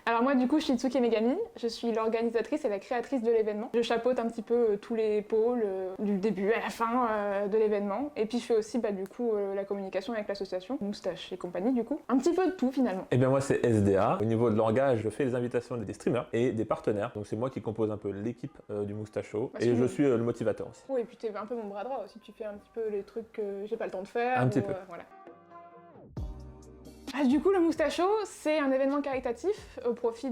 Alors moi du coup je suis Tsuki Megami, je suis l'organisatrice et la créatrice de l'événement. Je chapeaute un petit peu tous les pôles du début à la fin de l'événement. Et puis je fais aussi du coup la communication avec l'association, Moustache et compagnie du coup. Un petit peu de tout finalement. Et bien moi c'est SDA. Au niveau de l'orga, je fais les invitations des streamers et des partenaires. Donc c'est moi qui compose un peu l'équipe du Moustache Show. Et je suis le motivateur aussi. Oui, et puis t'es un peu mon bras droit aussi, tu fais un petit peu les trucs que j'ai pas le temps de faire. Un petit peu. Voilà. Du coup, le Moustache Show, c'est un événement caritatif au profit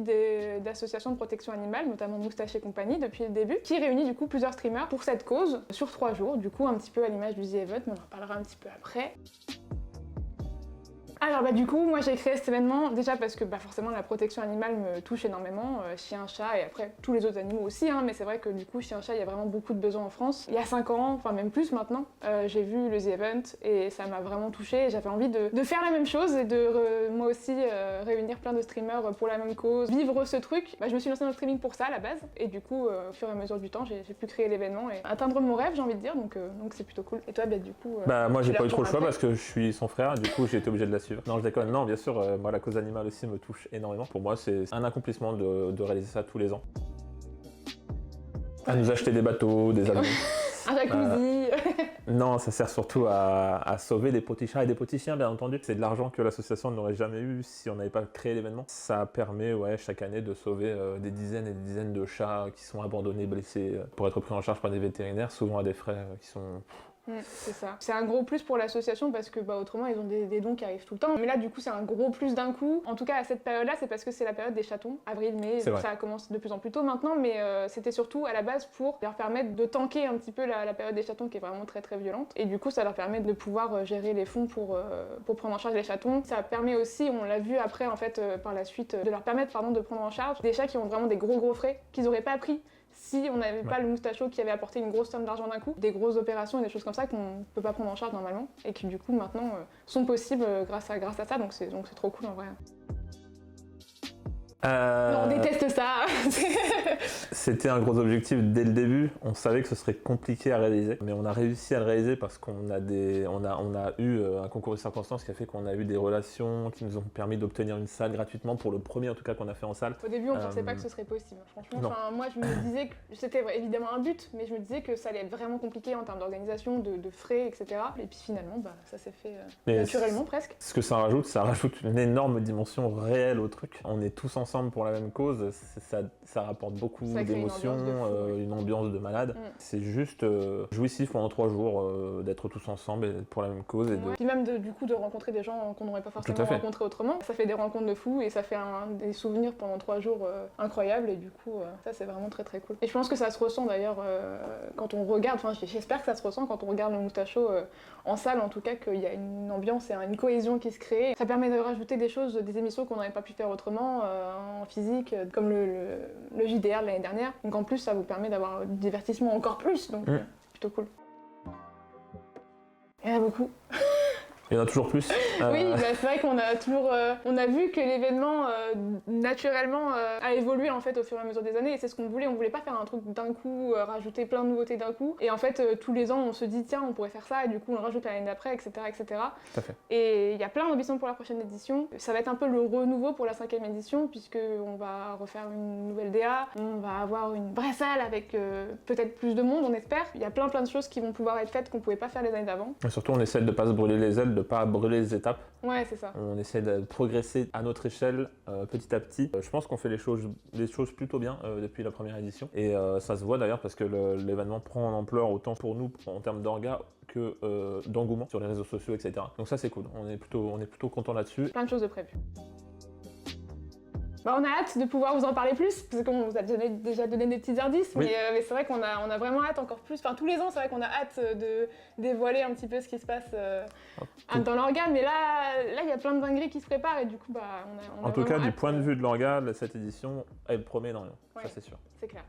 d'associations de protection animale, notamment Moustache et compagnie depuis le début, qui réunit du coup plusieurs streamers pour cette cause sur 3 jours, du coup un petit peu à l'image du The Event, mais on en reparlera un petit peu après. Alors du coup, moi j'ai créé cet événement déjà parce que forcément la protection animale me touche énormément, chien, chat et après tous les autres animaux aussi, mais c'est vrai que du coup chien, chat, il y a vraiment beaucoup de besoins en France. Il y a 5 ans, enfin même plus maintenant, j'ai vu le The Event et ça m'a vraiment touchée et j'avais envie de faire la même chose et de moi aussi réunir plein de streamers pour la même cause, vivre ce truc. Je me suis lancée dans le streaming pour ça à la base et du coup au fur et à mesure du temps j'ai pu créer l'événement et atteindre mon rêve j'ai envie de dire, donc c'est plutôt cool. Et toi du coup... moi j'ai pas eu trop le choix parce que je suis son frère et du coup j'ai été obligé de la suivre. Non je déconne, non bien sûr, moi la cause animale aussi me touche énormément. Pour moi c'est un accomplissement de réaliser ça tous les ans. À nous acheter des bateaux, des avions. Un jacuzzi. Non, ça sert surtout à sauver des petits chats et des petits chiens, bien entendu. C'est de l'argent que l'association n'aurait jamais eu si on n'avait pas créé l'événement. Ça permet, chaque année de sauver des dizaines et des dizaines de chats qui sont abandonnés, blessés, pour être pris en charge par des vétérinaires, souvent à des frais qui sont... C'est ça. C'est un gros plus pour l'association parce que autrement ils ont des dons qui arrivent tout le temps. Mais là du coup c'est un gros plus d'un coup. En tout cas à cette période-là c'est parce que c'est la période des chatons, avril, mai, ça commence de plus en plus tôt maintenant, mais c'était surtout à la base pour leur permettre de tanker un petit peu la période des chatons qui est vraiment très très violente. Et du coup ça leur permet de pouvoir gérer les fonds pour prendre en charge les chatons. Ça permet aussi, on l'a vu après en fait par la suite, de leur permettre de prendre en charge des chats qui ont vraiment des gros frais qu'ils n'auraient pas pris si on n'avait pas le Moustache Show qui avait apporté une grosse somme d'argent d'un coup, des grosses opérations et des choses comme ça qu'on peut pas prendre en charge normalement et qui du coup maintenant sont possibles grâce à ça, donc c'est trop cool en vrai. Non, on déteste ça. C'était un gros objectif dès le début. On savait que ce serait compliqué à réaliser, mais on a réussi à le réaliser parce qu'on a eu un concours de circonstances qui a fait qu'on a eu des relations qui nous ont permis d'obtenir une salle gratuitement pour le premier en tout cas qu'on a fait en salle. Au début, on pensait pas que ce serait possible. Franchement, moi je me disais que c'était évidemment un but, mais je me disais que ça allait être vraiment compliqué en termes d'organisation, de frais, etc. Et puis finalement, ça s'est fait naturellement presque. Ce que ça rajoute une énorme dimension réelle au truc. On est tous ensemble pour la même cause, ça rapporte beaucoup d'émotions, une ambiance de malade. C'est juste jouissif pendant 3 jours d'être tous ensemble pour la même cause. Et puis même du coup de rencontrer des gens qu'on n'aurait pas forcément rencontrés autrement. Ça fait des rencontres de fous et ça fait des souvenirs pendant 3 jours incroyables et du coup ça c'est vraiment très très cool. Et je pense que ça se ressent d'ailleurs quand on regarde, j'espère que ça se ressent quand on regarde le Moustache Show en salle en tout cas, qu'il y a une ambiance et une cohésion qui se crée. Ça permet de rajouter des choses, des émissions qu'on n'aurait pas pu faire autrement en physique, comme le JDR de l'année dernière. Donc en plus ça vous permet d'avoir du divertissement encore plus, donc plutôt cool. Il y en a beaucoup. Il y en a toujours plus. Oui, c'est vrai qu'on a toujours, on a vu que l'événement naturellement a évolué en fait au fur et à mesure des années et c'est ce qu'on voulait. On voulait pas faire un truc d'un coup, rajouter plein de nouveautés d'un coup. Et en fait, tous les ans, on se dit tiens, on pourrait faire ça et du coup on le rajoute l'année d'après, etc., etc. Tout à fait. Et il y a plein d'ambitions pour la prochaine édition. Ça va être un peu le renouveau pour la 5e édition puisque on va refaire une nouvelle DA, on va avoir une vraie salle avec peut-être plus de monde, on espère. Il y a plein de choses qui vont pouvoir être faites qu'on pouvait pas faire les années d'avant. Et surtout, on essaie de pas se brûler les ailes, de pas brûler les étapes. Ouais, c'est ça. On essaie de progresser à notre échelle petit à petit. Je pense qu'on fait les choses plutôt bien depuis la première édition. Et ça se voit d'ailleurs parce que l'événement prend en ampleur autant pour nous en termes d'orga que d'engouement sur les réseaux sociaux, etc. Donc ça c'est cool. On est plutôt content là-dessus. Plein de choses de prévues. On a hâte de pouvoir vous en parler plus, parce qu'on vous a déjà donné des petits indices, mais c'est vrai qu'on a vraiment hâte encore plus. Enfin, tous les ans, c'est vrai qu'on a hâte de dévoiler un petit peu ce qui se passe dans l'orga, mais là, il y a plein de dingueries qui se préparent et du coup, on a en tout cas, hâte. Du point de vue de l'orga, cette édition, elle promet énormément. Ça, c'est sûr. C'est clair.